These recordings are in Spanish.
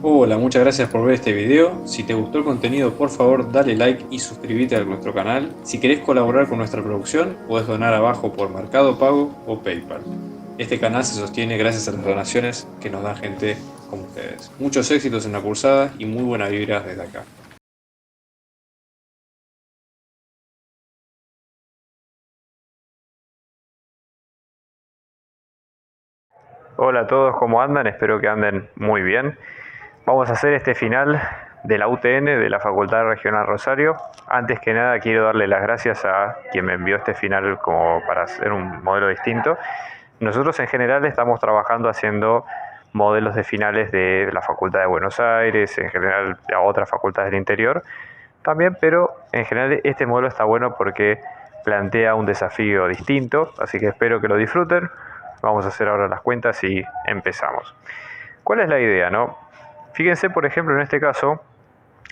Hola, muchas gracias por ver este video. Si te gustó el contenido, por favor dale like y suscríbete a nuestro canal. Si querés colaborar con nuestra producción, puedes donar abajo por Mercado Pago o PayPal. Este canal se sostiene gracias a las donaciones que nos dan gente como ustedes. Muchos éxitos en la cursada y muy buenas vibras desde acá. Hola a todos, ¿cómo andan? Espero que anden muy bien. Vamos a hacer este final de la UTN, de la Facultad Regional Rosario. Antes que nada quiero darle las gracias a quien me envió este final como para hacer un modelo distinto. Nosotros en general estamos trabajando haciendo modelos de finales de la Facultad de Buenos Aires, en general a otras facultades del interior también, pero en general este modelo está bueno porque plantea un desafío distinto, así que espero que lo disfruten. Vamos a hacer ahora las cuentas y empezamos. ¿Cuál es la idea, no? Fíjense, por ejemplo, en este caso,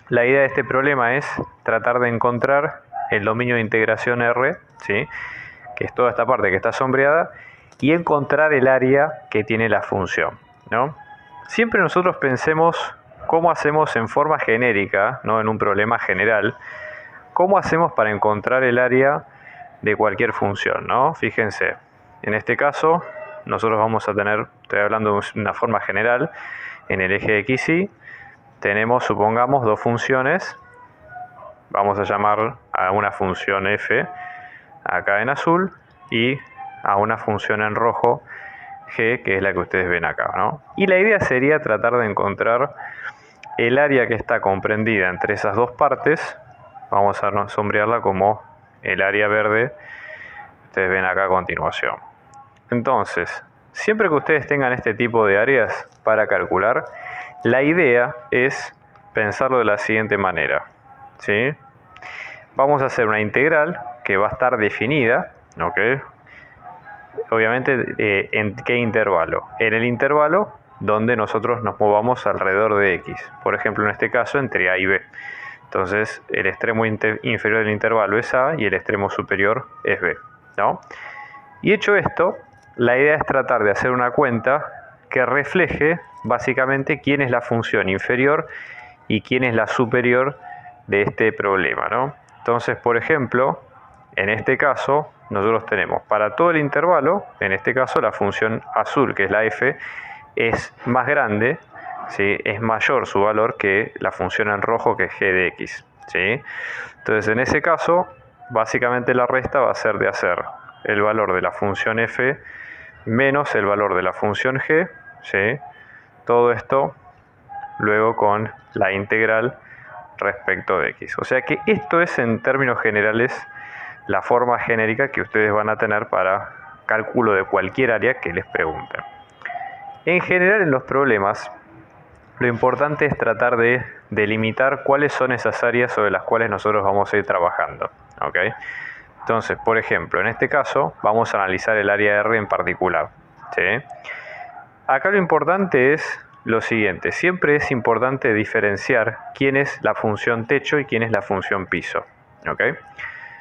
la idea de este problema es tratar de encontrar el dominio de integración R, ¿sí? Que es toda esta parte que está sombreada, y encontrar el área que tiene la función, ¿no? Siempre nosotros pensemos cómo hacemos en forma genérica, no en un problema general, cómo hacemos para encontrar el área de cualquier función, ¿no? Fíjense, en este caso nosotros vamos a tener, estoy hablando de una forma general, en el eje x, y tenemos, supongamos, dos funciones. Vamos a llamar a una función f acá en azul y a una función en rojo g, que es la que ustedes ven acá, ¿no? Y la idea sería tratar de encontrar el área que está comprendida entre esas dos partes. Vamos a sombrearla como el área verde, ustedes ven acá a continuación. Entonces, siempre que ustedes tengan este tipo de áreas para calcular, la idea es pensarlo de la siguiente manera, ¿sí? Vamos a hacer una integral que va a estar definida, ¿ok? Obviamente, ¿en qué intervalo? En el intervalo donde nosotros nos movamos alrededor de x. Por ejemplo, en este caso, entre a y b. Entonces, el extremo inferior del intervalo es a y el extremo superior es b, ¿no? Y hecho esto, la idea es tratar de hacer una cuenta que refleje básicamente quién es la función inferior y quién es la superior de este problema, ¿no? Entonces, por ejemplo, en este caso, nosotros tenemos para todo el intervalo, en este caso la función azul, que es la f, es más grande, ¿sí? Es mayor su valor que la función en rojo, que es g de x, ¿sí? Entonces, en ese caso, básicamente la resta va a ser de hacer el valor de la función f menos el valor de la función g, ¿sí? Todo esto luego con la integral respecto de x. O sea que esto es, en términos generales, la forma genérica que ustedes van a tener para cálculo de cualquier área que les pregunten. En general, en los problemas, lo importante es tratar de delimitar cuáles son esas áreas sobre las cuales nosotros vamos a ir trabajando, ¿ok? Entonces, por ejemplo, en este caso vamos a analizar el área R en particular, ¿sí? Acá lo importante es lo siguiente, siempre es importante diferenciar quién es la función techo y quién es la función piso, ¿ok?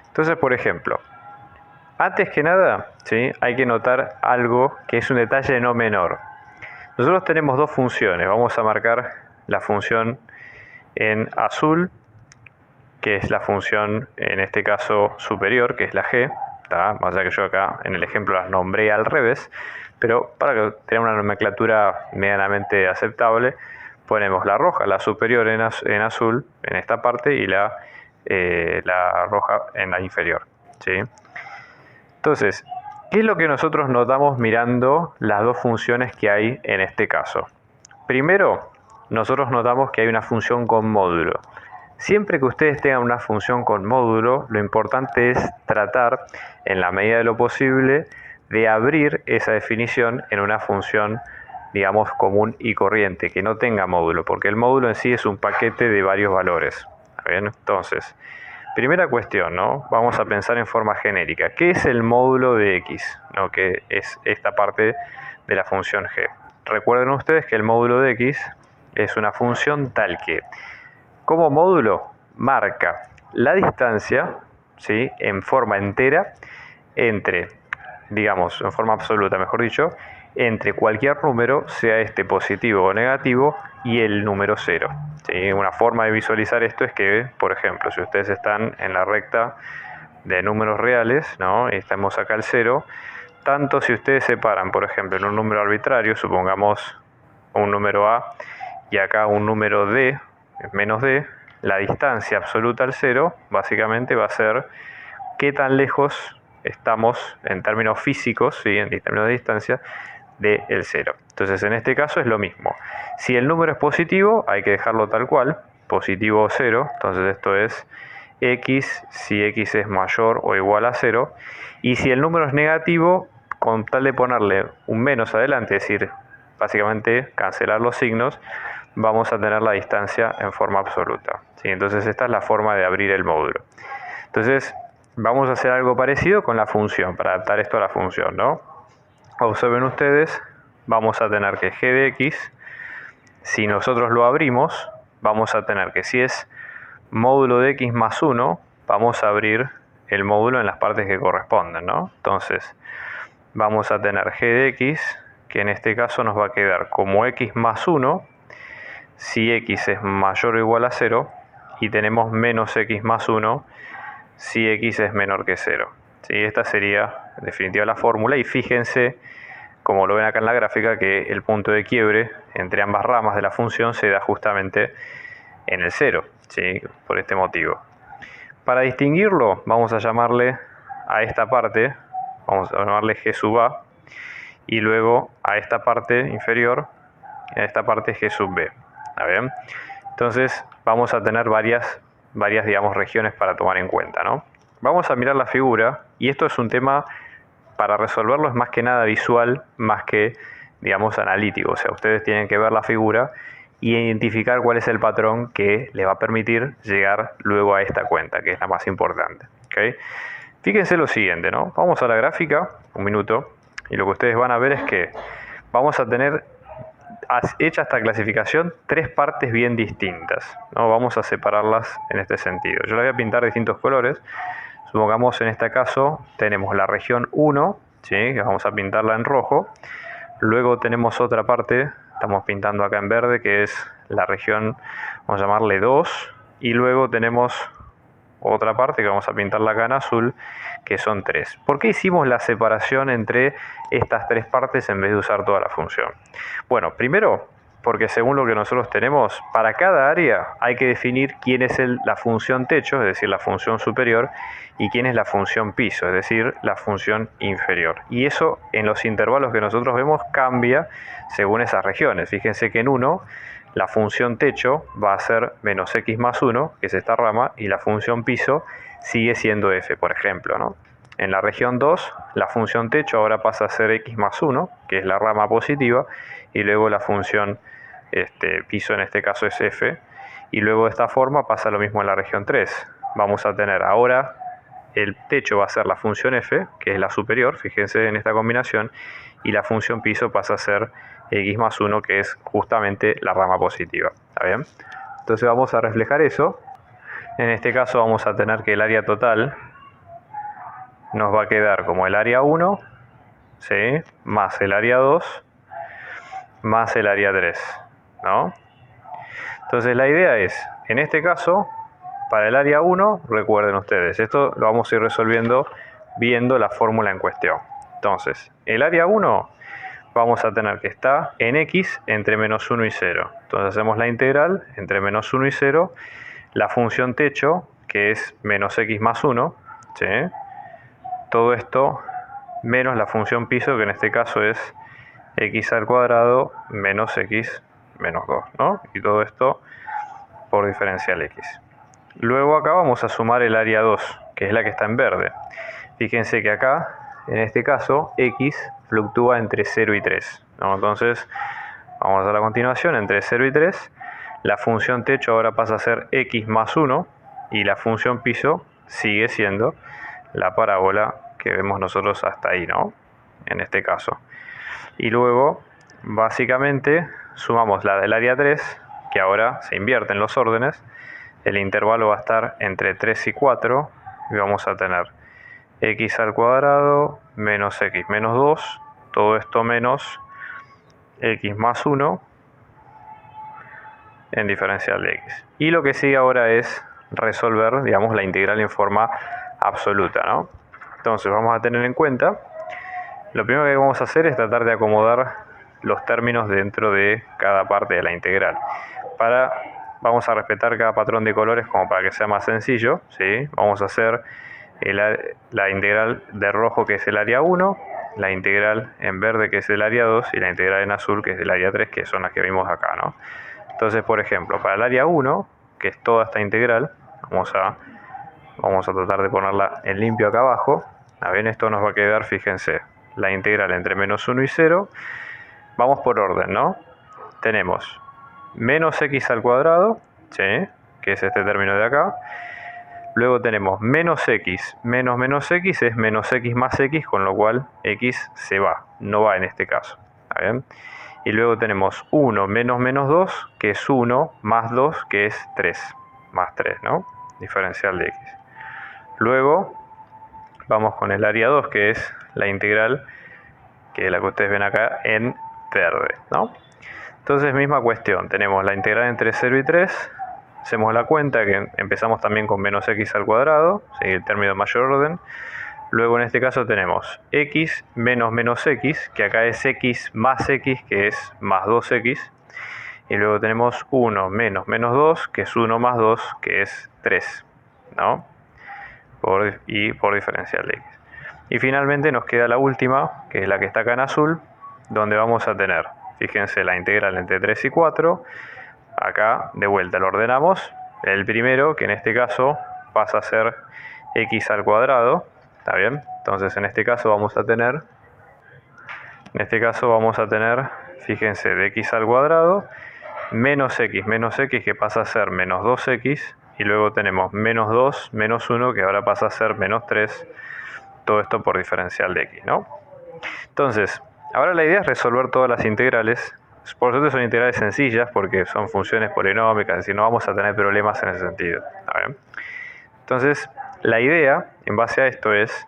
Entonces, por ejemplo, antes que nada, ¿sí? Hay que notar algo que es un detalle no menor. Nosotros tenemos dos funciones, vamos a marcar la función en azul, que es la función, en este caso, superior, que es la g, ¿tá? Más allá que yo acá en el ejemplo las nombré al revés, pero para que tenga una nomenclatura medianamente aceptable, ponemos la roja, la superior en azul, en esta parte, y la roja en la inferior, ¿sí? Entonces, ¿qué es lo que nosotros notamos mirando las dos funciones que hay en este caso? Primero, nosotros notamos que hay una función con módulo. Siempre que ustedes tengan una función con módulo, lo importante es tratar, en la medida de lo posible, de abrir esa definición en una función, digamos, común y corriente, que no tenga módulo, porque el módulo en sí es un paquete de varios valores. ¿Bien? Entonces, primera cuestión, ¿no? Vamos a pensar en forma genérica. ¿Qué es el módulo de x? ¿No? Que es esta parte de la función g. Recuerden ustedes que el módulo de x es una función tal que, como módulo, marca la distancia, ¿sí? En forma entera entre, digamos, en forma absoluta, mejor dicho, entre cualquier número, sea este positivo o negativo, y el número 0. ¿Sí? Una forma de visualizar esto es que, por ejemplo, si ustedes están en la recta de números reales, ¿no? Y estamos acá al 0, tanto si ustedes separan, por ejemplo, en un número arbitrario, supongamos un número A y acá un número D, menos D, la distancia absoluta al 0 básicamente va a ser qué tan lejos estamos en términos físicos, ¿sí? En términos de distancia, del 0. Entonces en este caso es lo mismo. Si el número es positivo, hay que dejarlo tal cual, positivo o 0, entonces esto es x si x es mayor o igual a 0, y si el número es negativo, con tal de ponerle un menos adelante, es decir, básicamente cancelar los signos, vamos a tener la distancia en forma absoluta. ¿Sí? Entonces esta es la forma de abrir el módulo. Entonces vamos a hacer algo parecido con la función, para adaptar esto a la función, ¿no? Observen ustedes, vamos a tener que g de x, si nosotros lo abrimos, vamos a tener que si es módulo de x más 1, vamos a abrir el módulo en las partes que corresponden, ¿no? Entonces, vamos a tener g de x, que en este caso nos va a quedar como x más 1, si x es mayor o igual a 0, y tenemos menos x más 1, si x es menor que 0. ¿Sí? Esta sería, en definitiva, la fórmula, y fíjense, como lo ven acá en la gráfica, que el punto de quiebre entre ambas ramas de la función se da justamente en el 0, ¿sí? Por este motivo. Para distinguirlo, vamos a llamarle a esta parte, vamos a llamarle g sub a, y luego a esta parte inferior, a esta parte g sub b. ¿Está bien? Entonces vamos a tener varias digamos, regiones para tomar en cuenta, ¿no? Vamos a mirar la figura, y esto es un tema, para resolverlo es más que nada visual, más que, digamos, analítico. O sea, ustedes tienen que ver la figura y identificar cuál es el patrón que les va a permitir llegar luego a esta cuenta, que es la más importante. ¿Okay? Fíjense lo siguiente, ¿no? Vamos a la gráfica, un minuto, y lo que ustedes van a ver es que vamos a tener hecha esta clasificación tres partes bien distintas, ¿no? Vamos a separarlas en este sentido. Yo las voy a pintar de distintos colores. Supongamos en este caso tenemos la región 1, ¿sí? Que vamos a pintarla en rojo. Luego tenemos otra parte, estamos pintando acá en verde, que es la región, vamos a llamarle 2. Y luego tenemos otra parte que vamos a pintarla acá en azul, que son 3. ¿Por qué hicimos la separación entre estas tres partes en vez de usar toda la función? Bueno, primero, porque según lo que nosotros tenemos, para cada área hay que definir quién es la función techo, es decir, la función superior, y quién es la función piso, es decir, la función inferior. Y eso en los intervalos que nosotros vemos cambia según esas regiones. Fíjense que en 1 la función techo va a ser menos x más 1, que es esta rama, y la función piso sigue siendo f, por ejemplo, ¿no? En la región 2, la función techo ahora pasa a ser x más 1, que es la rama positiva, y luego la función piso en este caso es f, y luego de esta forma pasa lo mismo en la región 3. Vamos a tener ahora el techo va a ser la función f, que es la superior, fíjense en esta combinación, y la función piso pasa a ser x más 1, que es justamente la rama positiva. ¿Está bien? Entonces vamos a reflejar eso. En este caso vamos a tener que el área total nos va a quedar como el área 1, ¿sí? Más el área 2, más el área 3, ¿no? Entonces la idea es, en este caso, para el área 1, recuerden ustedes, esto lo vamos a ir resolviendo viendo la fórmula en cuestión. Entonces, el área 1 vamos a tener que estar en x entre menos 1 y 0. Entonces hacemos la integral entre menos 1 y 0, la función techo, que es menos x más 1, ¿sí? Todo esto menos la función piso, que en este caso es x al cuadrado menos x menos 2, ¿no? Y todo esto por diferencial x. Luego acá vamos a sumar el área 2, que es la que está en verde. Fíjense que acá, en este caso, x fluctúa entre 0 y 3, ¿no? Entonces, vamos a la continuación, entre 0 y 3, la función techo ahora pasa a ser x más 1, y la función piso sigue siendo la parábola que vemos nosotros hasta ahí, ¿no? En este caso. Y luego, básicamente, sumamos la del área 3, que ahora se invierten los órdenes. El intervalo va a estar entre 3 y 4, y vamos a tener x al cuadrado menos x menos 2, todo esto menos x más 1 en diferencial de x. Y lo que sigue ahora es resolver, digamos, la integral en forma absoluta, ¿no? Entonces vamos a tener en cuenta, lo primero que vamos a hacer es tratar de acomodar los términos dentro de cada parte de la integral. Vamos a respetar cada patrón de colores como para que sea más sencillo, ¿sí? Vamos a hacer la integral de rojo, que es el área 1, la integral en verde, que es el área 2, y la integral en azul, que es el área 3, que son las que vimos acá, ¿no? Entonces, por ejemplo, para el área 1, que es toda esta integral, vamos a tratar de ponerla en limpio acá abajo. A ver, esto nos va a quedar, fíjense, la integral entre menos 1 y 0. Vamos por orden, ¿no? Tenemos menos x al cuadrado, ¿sí? Que es este término de acá. Luego tenemos menos x menos menos x es menos x más x, con lo cual x se va, no va en este caso. ¿Está bien? Y luego tenemos 1 menos menos 2, que es 1, más 2, que es 3, más 3, ¿no? Diferencial de x. Luego vamos con el área 2, que es la integral, que es la que ustedes ven acá en verde, ¿no? Entonces, misma cuestión, tenemos la integral entre 0 y 3, hacemos la cuenta que empezamos también con menos x al cuadrado, ¿sí? El término de mayor orden. Luego en este caso tenemos x menos menos x, que acá es x más x, que es más 2x. Y luego tenemos 1 menos menos 2, que es 1 más 2, que es 3, ¿no? Por diferencial de x. Y finalmente nos queda la última, que es la que está acá en azul, donde vamos a tener, fíjense, la integral entre 3 y 4. Acá de vuelta lo ordenamos. El primero, que en este caso pasa a ser x al cuadrado. ¿Está bien? Entonces en este caso vamos a tener, fíjense, de x al cuadrado, menos x, que pasa a ser menos 2x, y luego tenemos menos 2, menos 1, que ahora pasa a ser menos 3, todo esto por diferencial de x, ¿no? Entonces, ahora la idea es resolver todas las integrales. Por suerte son integrales sencillas porque son funciones polinómicas, es decir, no vamos a tener problemas en ese sentido. ¿Está bien? Entonces, la idea, en base a esto, es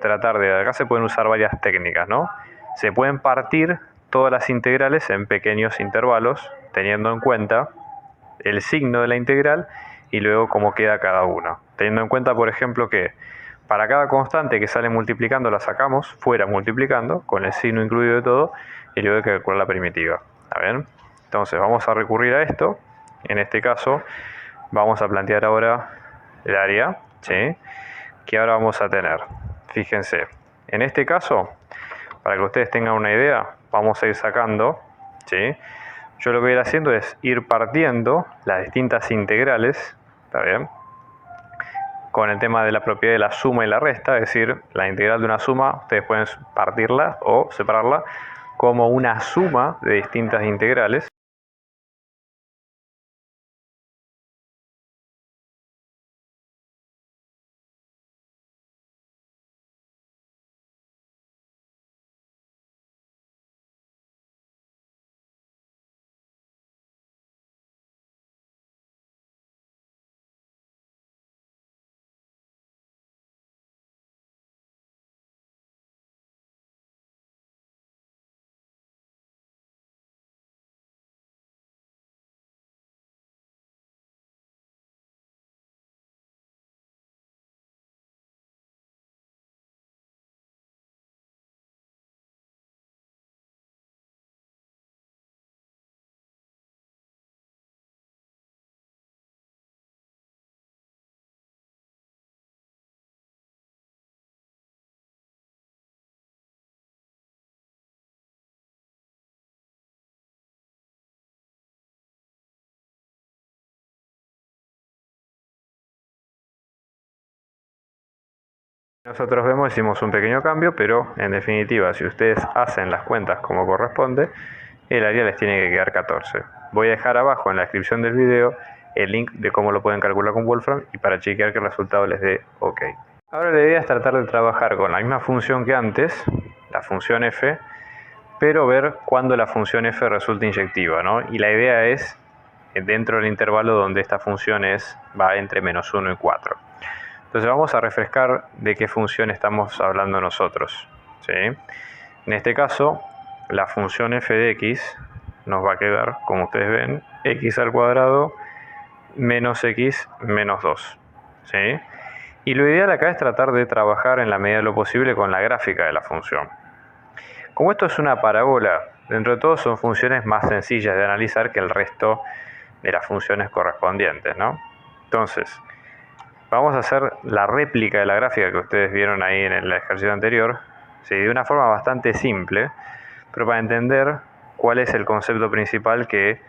tratar de... Acá se pueden usar varias técnicas, ¿no? Se pueden partir todas las integrales en pequeños intervalos, teniendo en cuenta el signo de la integral y luego cómo queda cada uno. Teniendo en cuenta, por ejemplo, que para cada constante que sale multiplicando la sacamos fuera multiplicando, con el signo incluido de todo, y luego hay que calcular la primitiva. ¿Está bien? Entonces vamos a recurrir a esto. En este caso vamos a plantear ahora el área, ¿sí? Que ahora vamos a tener. Fíjense, en este caso, para que ustedes tengan una idea, vamos a ir sacando, ¿sí? Yo lo que voy a ir haciendo es ir partiendo las distintas integrales, ¿está bien? Con el tema de la propiedad de la suma y la resta, es decir, la integral de una suma, ustedes pueden partirla o separarla como una suma de distintas integrales. Nosotros vemos, hicimos un pequeño cambio, pero en definitiva, si ustedes hacen las cuentas como corresponde, el área les tiene que quedar 14. Voy a dejar abajo en la descripción del video el link de cómo lo pueden calcular con Wolfram y para chequear que el resultado les dé OK. Ahora la idea es tratar de trabajar con la misma función que antes, la función f, pero ver cuándo la función f resulta inyectiva, ¿no? Y la idea es dentro del intervalo donde esta función va entre menos 1 y 4. Entonces vamos a refrescar de qué función estamos hablando nosotros, ¿sí? En este caso, la función f de x nos va a quedar, como ustedes ven, x al cuadrado menos x menos 2. ¿Sí? Y lo ideal acá es tratar de trabajar en la medida de lo posible con la gráfica de la función. Como esto es una parábola, dentro de todo son funciones más sencillas de analizar que el resto de las funciones correspondientes, ¿no? Entonces, vamos a hacer la réplica de la gráfica que ustedes vieron ahí en el ejercicio anterior, ¿sí? De una forma bastante simple, pero para entender cuál es el concepto principal que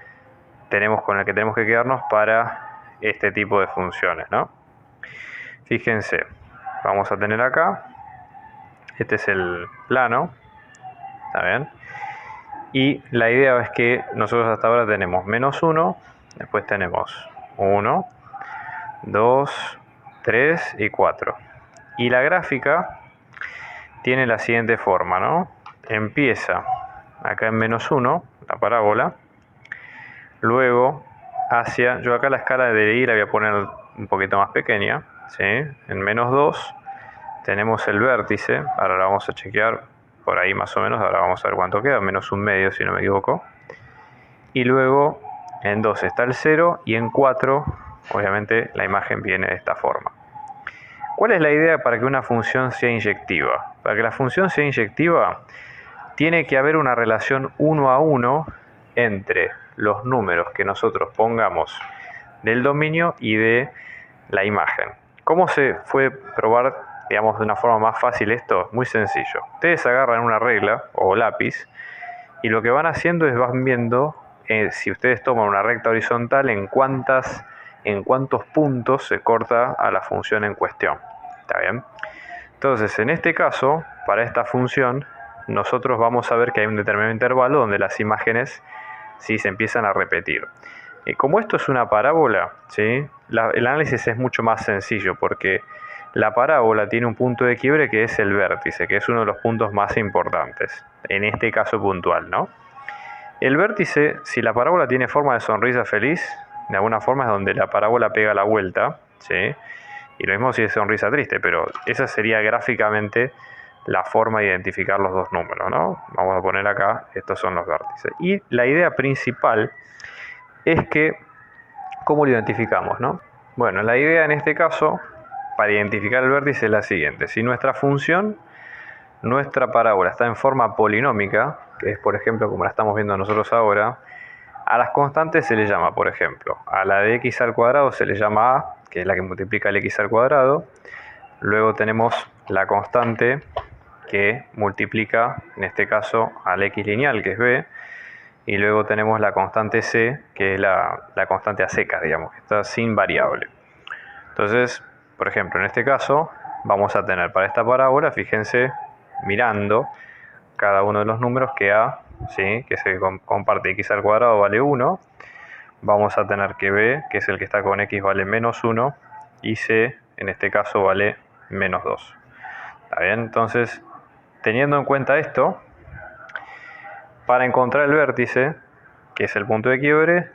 tenemos con el que tenemos que quedarnos para este tipo de funciones, ¿no? Fíjense, vamos a tener acá, este es el plano, ¿está bien? Y la idea es que nosotros hasta ahora tenemos menos 1, después tenemos 1, 2, 3 y 4. Y la gráfica tiene la siguiente forma, ¿no? Empieza acá en menos 1, la parábola. Luego hacia, yo acá la escala de I la voy a poner un poquito más pequeña, ¿sí? En menos 2 tenemos el vértice, ahora la vamos a chequear por ahí más o menos, ahora vamos a ver cuánto queda, menos un medio si no me equivoco. Y luego en 2 está el 0 y en 4 obviamente la imagen viene de esta forma. ¿Cuál es la idea para que una función sea inyectiva? Para que la función sea inyectiva tiene que haber una relación 1 a 1 entre los números que nosotros pongamos del dominio y de la imagen. ¿Cómo se puede probar, digamos, de una forma más fácil esto? Muy sencillo. Ustedes agarran una regla o lápiz y lo que van haciendo es van viendo si ustedes toman una recta horizontal en cuántos puntos se corta a la función en cuestión. ¿Está bien? Entonces, en este caso, para esta función, nosotros vamos a ver que hay un determinado intervalo donde las imágenes sí se empiezan a repetir. Como esto es una parábola, ¿sí? El análisis es mucho más sencillo porque la parábola tiene un punto de quiebre que es el vértice, que es uno de los puntos más importantes, en este caso puntual, ¿no? El vértice, si la parábola tiene forma de sonrisa feliz, de alguna forma es donde la parábola pega la vuelta, ¿sí? Y lo mismo si es sonrisa triste, pero esa sería gráficamente la forma de identificar los dos números, ¿no? Vamos a poner acá, estos son los vértices. Y la idea principal es que, ¿cómo lo identificamos, no? Bueno, la idea en este caso, para identificar el vértice es la siguiente. Si nuestra función, nuestra parábola está en forma polinómica, que es por ejemplo como la estamos viendo nosotros ahora, a las constantes se le llama, por ejemplo, a la de x al cuadrado se le llama a, que es la que multiplica el x al cuadrado. Luego tenemos la constante que multiplica, en este caso, al x lineal, que es b. Y luego tenemos la constante c, que es la constante a secas, digamos, que está sin variable. Entonces, por ejemplo, en este caso, vamos a tener para esta parábola, fíjense, mirando cada uno de los números que a, ¿sí? Que se comparte x al cuadrado vale 1. Vamos a tener que b, que es el que está con x, vale menos 1. Y c, en este caso, vale menos 2. ¿Está bien? Entonces, teniendo en cuenta esto, para encontrar el vértice, que es el punto de quiebre,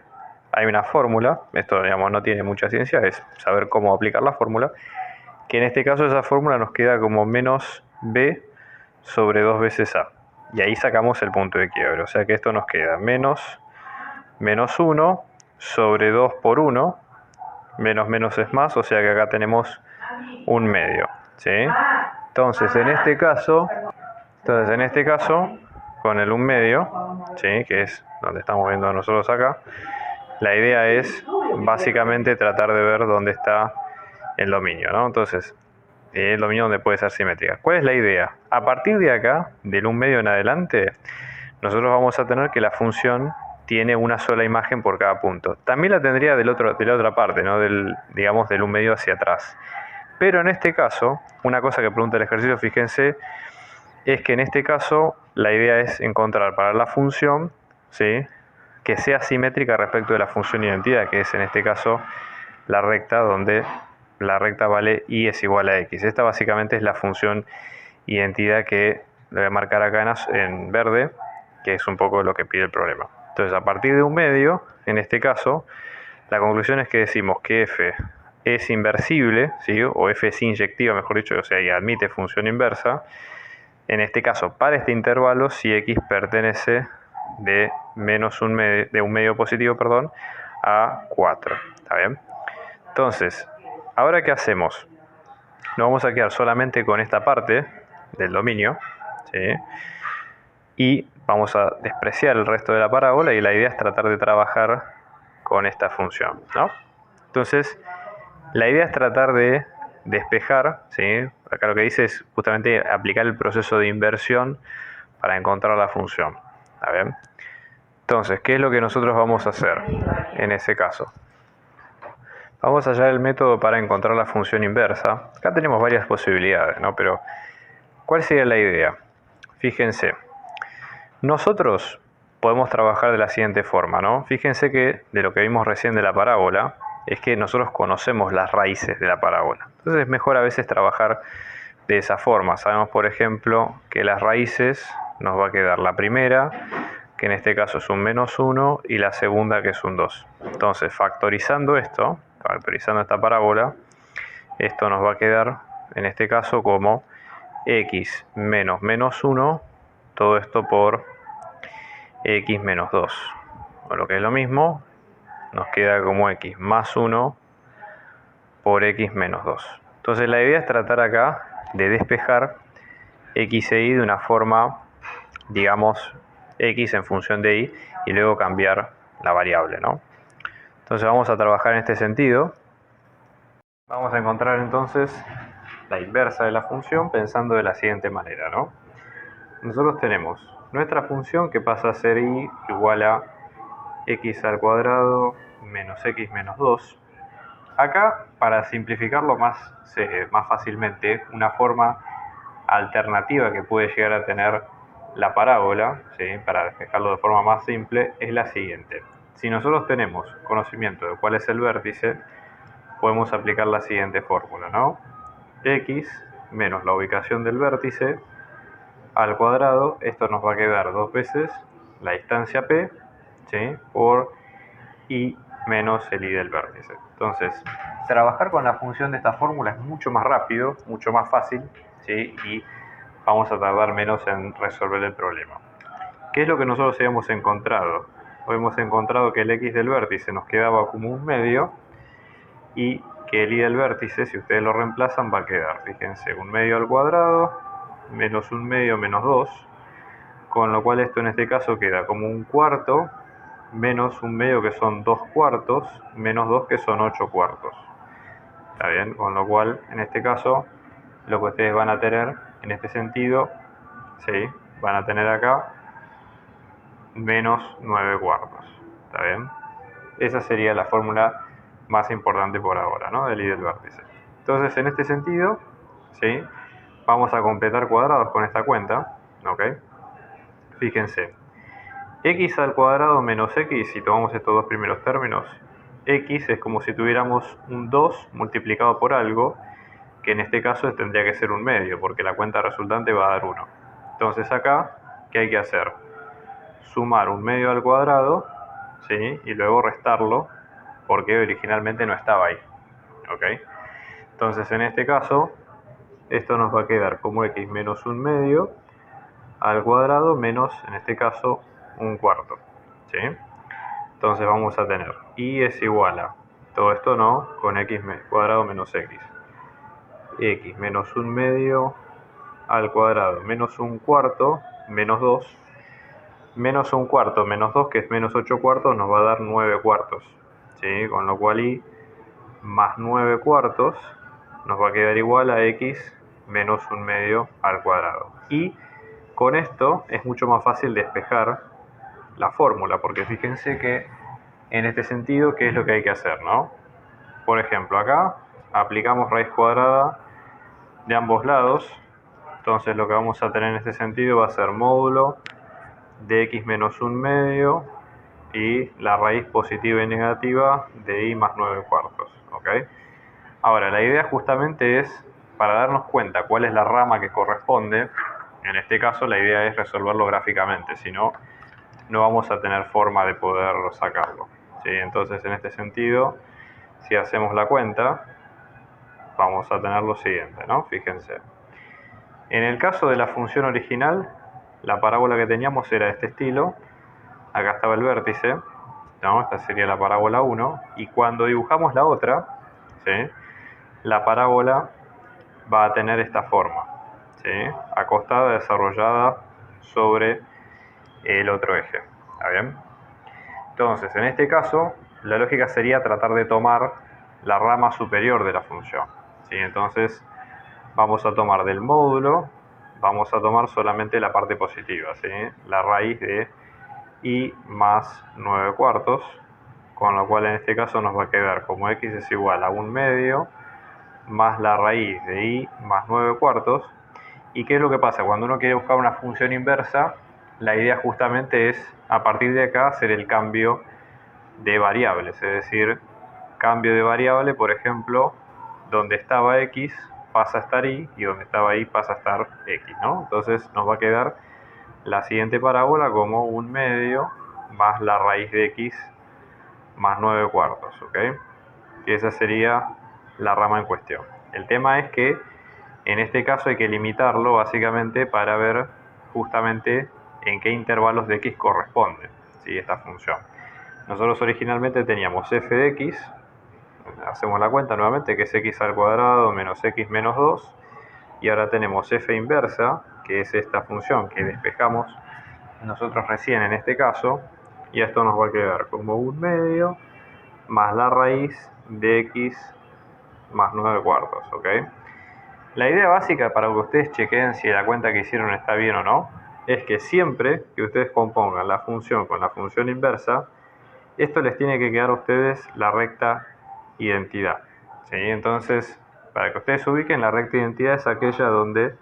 hay una fórmula. Esto, digamos, no tiene mucha ciencia, es saber cómo aplicar la fórmula. Que en este caso esa fórmula nos queda como menos b sobre 2 veces a. Y ahí sacamos el punto de quiebre. O sea que esto nos queda menos 1 sobre 2 por 1. Menos es más, o sea que acá tenemos un medio, ¿sí? Entonces en este caso, con el 1 medio, ¿sí? Que es donde estamos viendo nosotros acá, la idea es básicamente tratar de ver dónde está el dominio, ¿no? Entonces, el dominio donde puede ser simétrica. ¿Cuál es la idea? A partir de acá, del 1 medio en adelante, nosotros vamos a tener que la función tiene una sola imagen por cada punto. También la tendría de la otra parte, ¿no? Digamos del 1 medio hacia atrás. Pero en este caso, una cosa que pregunta el ejercicio, fíjense, es que en este caso la idea es encontrar para la función, ¿sí? Que sea simétrica respecto de la función identidad, que es en este caso la recta, donde la recta vale y es igual a x. Esta básicamente es la función identidad que le voy a marcar acá en verde, que es un poco lo que pide el problema. Entonces, a partir de 1 medio, en este caso, la conclusión es que decimos que f es inversible, ¿sí? O f es inyectiva, mejor dicho, o sea, y admite función inversa. En este caso, para este intervalo, si x pertenece de un medio positivo, perdón, a 4. ¿Está bien? Entonces, ¿ahora qué hacemos? Nos vamos a quedar solamente con esta parte del dominio, ¿sí? Y vamos a despreciar el resto de la parábola, y la idea es tratar de trabajar con esta función, ¿no? Entonces, la idea es tratar de despejar, ¿sí? Acá lo que dice es justamente aplicar el proceso de inversión para encontrar la función. ¿Está bien? Entonces, ¿qué es lo que nosotros vamos a hacer en ese caso? Vamos a hallar el método para encontrar la función inversa. Acá tenemos varias posibilidades, ¿no? Pero, ¿cuál sería la idea? Fíjense, nosotros podemos trabajar de la siguiente forma, ¿no? Fíjense que de lo que vimos recién de la parábola es que nosotros conocemos las raíces de la parábola. Entonces es mejor a veces trabajar de esa forma. Sabemos, por ejemplo, que las raíces nos va a quedar la primera, que en este caso es un -1, y la segunda, que es un 2. Entonces, factorizando esta parábola, esto nos va a quedar, en este caso, como x menos -1, todo esto por x menos 2. O lo que es lo mismo, nos queda como x más 1 por x menos 2. Entonces la idea es tratar acá de despejar x e y de una forma, digamos, x en función de y, y luego cambiar la variable, ¿no? Entonces vamos a trabajar en este sentido. Vamos a encontrar entonces la inversa de la función pensando de la siguiente manera, ¿no? Nosotros tenemos nuestra función, que pasa a ser y igual a x al cuadrado menos x menos 2. Acá, para simplificarlo más fácilmente, una forma alternativa que puede llegar a tener la parábola, ¿sí?, para despejarlo de forma más simple, es la siguiente. Si nosotros tenemos conocimiento de cuál es el vértice, podemos aplicar la siguiente fórmula, ¿no? X menos la ubicación del vértice al cuadrado, esto nos va a quedar dos veces la distancia P, ¿sí?, por y menos el y del vértice. Entonces, trabajar con la función de esta fórmula es mucho más rápido, mucho más fácil, ¿sí?, y vamos a tardar menos en resolver el problema. ¿Qué es lo que nosotros habíamos encontrado? Hemos encontrado que el x del vértice nos quedaba como un medio, y que el y del vértice, si ustedes lo reemplazan, va a quedar, fíjense, un medio al cuadrado menos un medio menos 2, con lo cual esto en este caso queda como un cuarto menos un medio, que son 2 cuartos, menos 2, que son 8 cuartos. ¿Está bien? Con lo cual, en este caso, lo que ustedes van a tener, en este sentido, ¿sí?, van a tener acá menos 9 cuartos. ¿Está bien? Esa sería la fórmula más importante por ahora, ¿no?, del y del vértice. Entonces, en este sentido, ¿sí?, vamos a completar cuadrados con esta cuenta, ¿ok? Fíjense, x al cuadrado menos x, si tomamos estos dos primeros términos, x es como si tuviéramos un 2 multiplicado por algo, que en este caso tendría que ser un medio, porque la cuenta resultante va a dar 1. Entonces acá, ¿qué hay que hacer? Sumar un medio al cuadrado, ¿sí?, y luego restarlo, porque originalmente no estaba ahí, ¿ok? Entonces en este caso, esto nos va a quedar como x menos un medio al cuadrado menos, en este caso, un cuarto, ¿sí? Entonces vamos a tener y es igual a, todo esto no, con x cuadrado menos x menos un medio al cuadrado menos un cuarto menos 2, menos un cuarto menos 2, que es menos 8 cuartos, nos va a dar 9 cuartos, ¿sí? Con lo cual y más 9 cuartos nos va a quedar igual a x menos un medio al cuadrado. Y con esto es mucho más fácil despejar la fórmula, porque fíjense que en este sentido, ¿qué es lo que hay que hacer, no? Por ejemplo, acá aplicamos raíz cuadrada de ambos lados. Entonces lo que vamos a tener en este sentido va a ser módulo de x menos un medio y la raíz positiva y negativa de y más 9 cuartos, ¿ok? Ahora, la idea justamente es, para darnos cuenta cuál es la rama que corresponde, en este caso la idea es resolverlo gráficamente, si no, no vamos a tener forma de poder sacarlo, ¿sí? Entonces, en este sentido, si hacemos la cuenta, vamos a tener lo siguiente, ¿no? Fíjense. En el caso de la función original, la parábola que teníamos era de este estilo. Acá estaba el vértice, ¿no? Esta sería la parábola 1. Y cuando dibujamos la otra, ¿sí?, la parábola va a tener esta forma, ¿sí?, acostada, desarrollada sobre el otro eje. ¿Está bien? Entonces, en este caso, la lógica sería tratar de tomar la rama superior de la función, ¿sí? Entonces, vamos a tomar del módulo, vamos a tomar solamente la parte positiva, ¿sí?, la raíz de y más 9 cuartos, con lo cual en este caso nos va a quedar como x es igual a 1/2 más la raíz de y más 9 cuartos. ¿Y qué es lo que pasa? Cuando uno quiere buscar una función inversa, la idea justamente es, a partir de acá, hacer el cambio de variables, es decir, cambio de variable, por ejemplo, donde estaba x pasa a estar y donde estaba y pasa a estar x, ¿no? Entonces nos va a quedar la siguiente parábola como 1/2 más la raíz de x más 9 cuartos, ¿ok? Y esa sería la rama en cuestión. El tema es que en este caso hay que limitarlo básicamente para ver justamente en qué intervalos de x corresponde, ¿sí?, esta función. Nosotros originalmente teníamos f de x, hacemos la cuenta nuevamente, que es x al cuadrado menos x menos 2, y ahora tenemos f inversa, que es esta función que despejamos nosotros recién en este caso, y esto nos va a quedar como 1/2 más la raíz de x más 9 cuartos, ¿ok? La idea básica para que ustedes chequeen si la cuenta que hicieron está bien o no, es que siempre que ustedes compongan la función con la función inversa, esto les tiene que quedar a ustedes la recta identidad, ¿sí? Entonces, para que ustedes ubiquen, la recta identidad es aquella donde,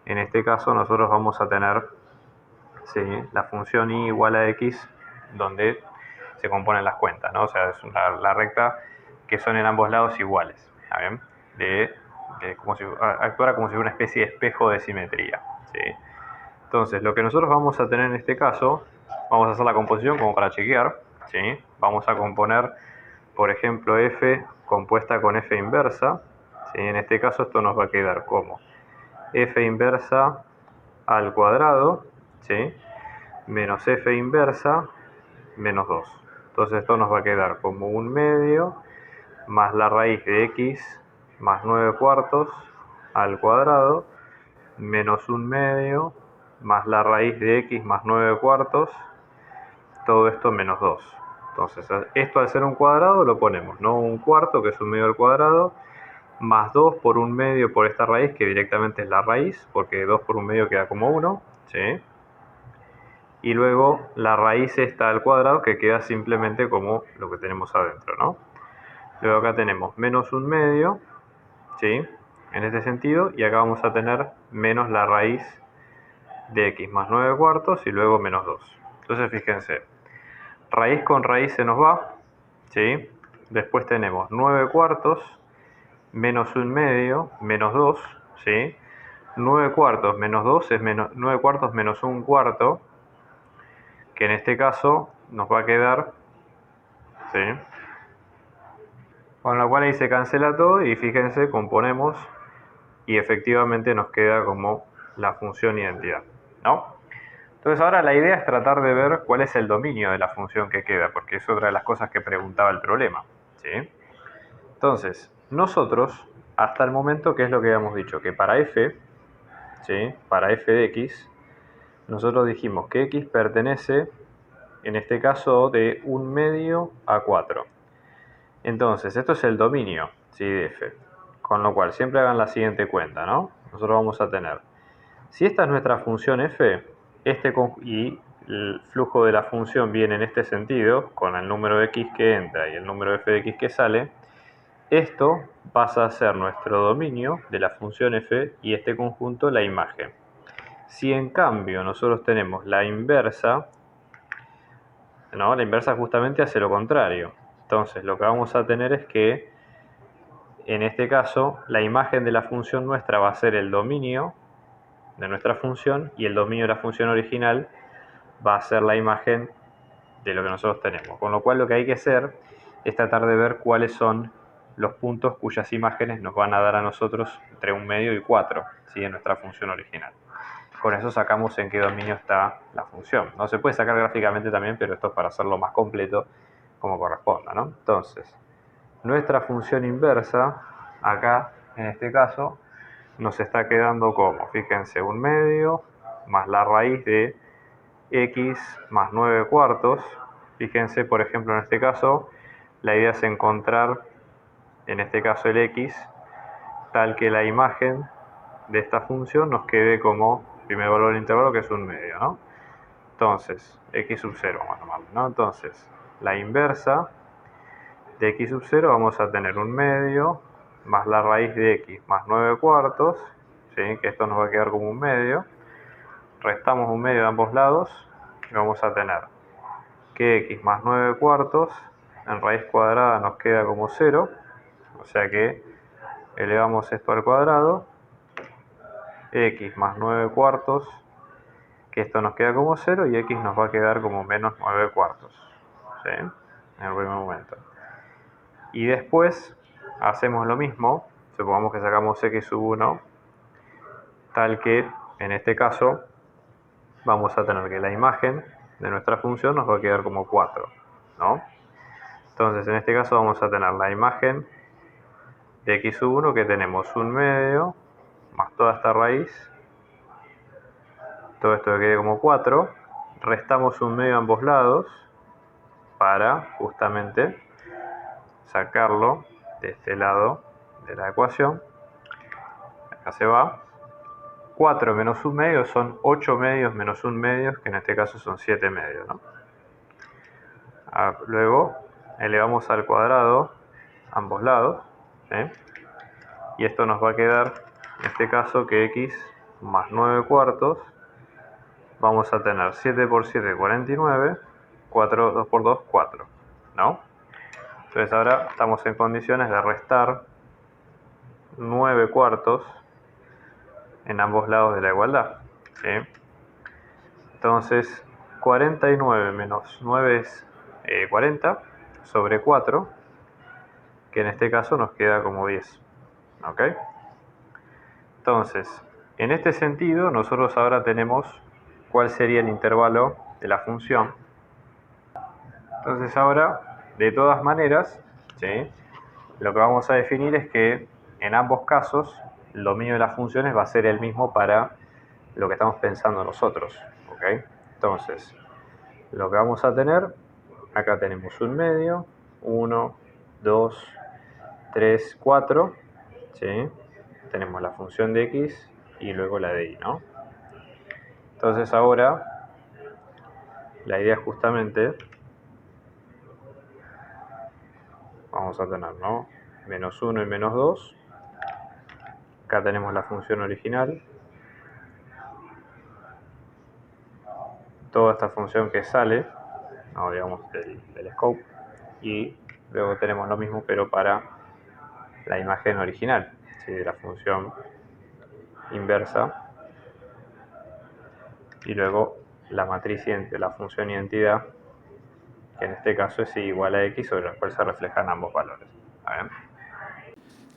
en este caso, nosotros vamos a tener, ¿sí?, la función y igual a x, donde se componen las cuentas, ¿no? O sea, es la recta que son en ambos lados iguales, ¿está bien? Actuar como si fuera una especie de espejo de simetría, ¿sí? Entonces, lo que nosotros vamos a tener en este caso, vamos a hacer la composición como para chequear, ¿sí? Vamos a componer, por ejemplo, f compuesta con f inversa, ¿sí? En este caso esto nos va a quedar como f inversa al cuadrado, ¿sí?, menos f inversa menos 2. Entonces esto nos va a quedar como 1/2 más la raíz de x más 9 cuartos al cuadrado menos 1/2 más la raíz de x más 9 cuartos, todo esto menos 2. Entonces esto al ser un cuadrado lo ponemos, ¿no?, 1/4, que es 1/2 al cuadrado, más 2 por 1/2 por esta raíz, que directamente es la raíz, porque 2 por 1/2 queda como 1, ¿sí?, y luego la raíz esta al cuadrado, que queda simplemente como lo que tenemos adentro, ¿no? Luego acá tenemos menos 1/2, ¿sí?, en este sentido, y acá vamos a tener menos la raíz de x más 9 cuartos y luego menos 2. Entonces fíjense, raíz con raíz se nos va, ¿sí? Después tenemos 9 cuartos menos 1/2 menos 2, ¿sí? 9 cuartos menos 2 es 9 cuartos menos 1 cuarto, que en este caso nos va a quedar, ¿sí?, con lo cual ahí se cancela todo y fíjense, componemos y efectivamente nos queda como la función identidad, ¿no? Entonces ahora la idea es tratar de ver cuál es el dominio de la función que queda, porque es otra de las cosas que preguntaba el problema, ¿sí? Entonces, nosotros, hasta el momento, ¿qué es lo que habíamos dicho? Que para f, ¿sí?, para f de x, nosotros dijimos que x pertenece, en este caso, de 1/2 a 4. Entonces, esto es el dominio, ¿sí?, de f. Con lo cual, siempre hagan la siguiente cuenta, ¿no? Nosotros vamos a tener, si esta es nuestra función f, y el flujo de la función viene en este sentido, con el número de x que entra y el número de f de x que sale, esto pasa a ser nuestro dominio de la función f y este conjunto la imagen. Si en cambio nosotros tenemos la inversa, ¿no?, la inversa justamente hace lo contrario. Entonces lo que vamos a tener es que, en este caso, la imagen de la función nuestra va a ser el dominio de nuestra función y el dominio de la función original va a ser la imagen de lo que nosotros tenemos. Con lo cual lo que hay que hacer es tratar de ver cuáles son los puntos cuyas imágenes nos van a dar a nosotros entre 1 medio y 4, ¿sí? En nuestra función original. Con eso sacamos en qué dominio está la función. No se puede sacar gráficamente también, pero esto es para hacerlo más completo como corresponda, ¿no? Entonces, nuestra función inversa, acá, en este caso, nos está quedando como, fíjense, 1 medio más la raíz de x más 9 cuartos. Fíjense, por ejemplo, en este caso, la idea es encontrar, en este caso, el x, tal que la imagen de esta función nos quede como primer valor del intervalo, que es 1 medio, ¿no? Entonces, x sub 0 vamos a tomarlo, ¿no? Entonces, la inversa de x sub 0 vamos a tener 1 medio más la raíz de x más 9 cuartos, ¿sí? Que esto nos va a quedar como 1 medio. Restamos 1 medio de ambos lados y vamos a tener que x más 9 cuartos en raíz cuadrada nos queda como 0, o sea que elevamos esto al cuadrado, x más 9 cuartos, que esto nos queda como 0, y x nos va a quedar como menos 9 cuartos, ¿sí? En el primer momento. Y después hacemos lo mismo, supongamos que sacamos x sub 1, tal que en este caso vamos a tener que la imagen de nuestra función nos va a quedar como 4, ¿no? Entonces en este caso vamos a tener la imagen de x sub 1, que tenemos 1 medio más toda esta raíz, todo esto que quede como 4, restamos 1 medio a ambos lados para justamente sacarlo de este lado de la ecuación. Acá se va. 4 menos 1 medio son 8 medios menos 1 medio, que en este caso son 7 medios, ¿no? Luego elevamos al cuadrado ambos lados, ¿sí? Y esto nos va a quedar, en este caso, que x más 9 cuartos, vamos a tener 7 por 7, 49, 4, 2 por 2, 4, ¿no? Entonces ahora estamos en condiciones de restar 9 cuartos en ambos lados de la igualdad, ¿sí? Entonces 49 menos 9 es 40 sobre 4, que en este caso nos queda como 10, ¿ok? Entonces, en este sentido, nosotros ahora tenemos cuál sería el intervalo de la función. Entonces ahora, de todas maneras, ¿sí? Lo que vamos a definir es que en ambos casos el dominio de las funciones va a ser el mismo para lo que estamos pensando nosotros, ¿ok? Entonces, lo que vamos a tener, acá tenemos 1 medio, 1, 2, 3, 4, ¿sí? Tenemos la función de x y luego la de y, ¿no? Entonces ahora, la idea justamente, vamos a tener, ¿no? Menos 1 y menos 2. Acá tenemos la función original. Toda esta función que sale, ¿no? Digamos, del scope. Y luego tenemos lo mismo, pero para la imagen original, ¿sí? De la función inversa. Y luego la matriz de la función identidad, que en este caso es igual a x, sobre la cual se reflejan ambos valores. ¿Bien?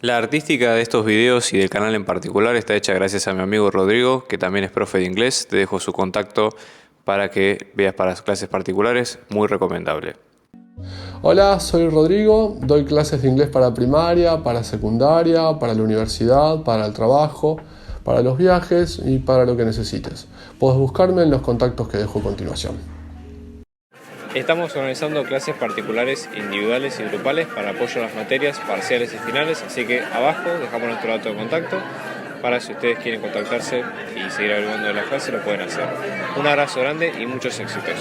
La artística de estos videos y del canal en particular está hecha gracias a mi amigo Rodrigo, que también es profe de inglés. Te dejo su contacto para que veas para las clases particulares, muy recomendable. Hola, soy Rodrigo, doy clases de inglés para primaria, para secundaria, para la universidad, para el trabajo, para los viajes y para lo que necesites. Puedes buscarme en los contactos que dejo a continuación. Estamos organizando clases particulares, individuales y grupales para apoyo a las materias parciales y finales, así que abajo dejamos nuestro dato de contacto para si ustedes quieren contactarse y seguir averiguando de la clase lo pueden hacer. Un abrazo grande y muchos éxitos.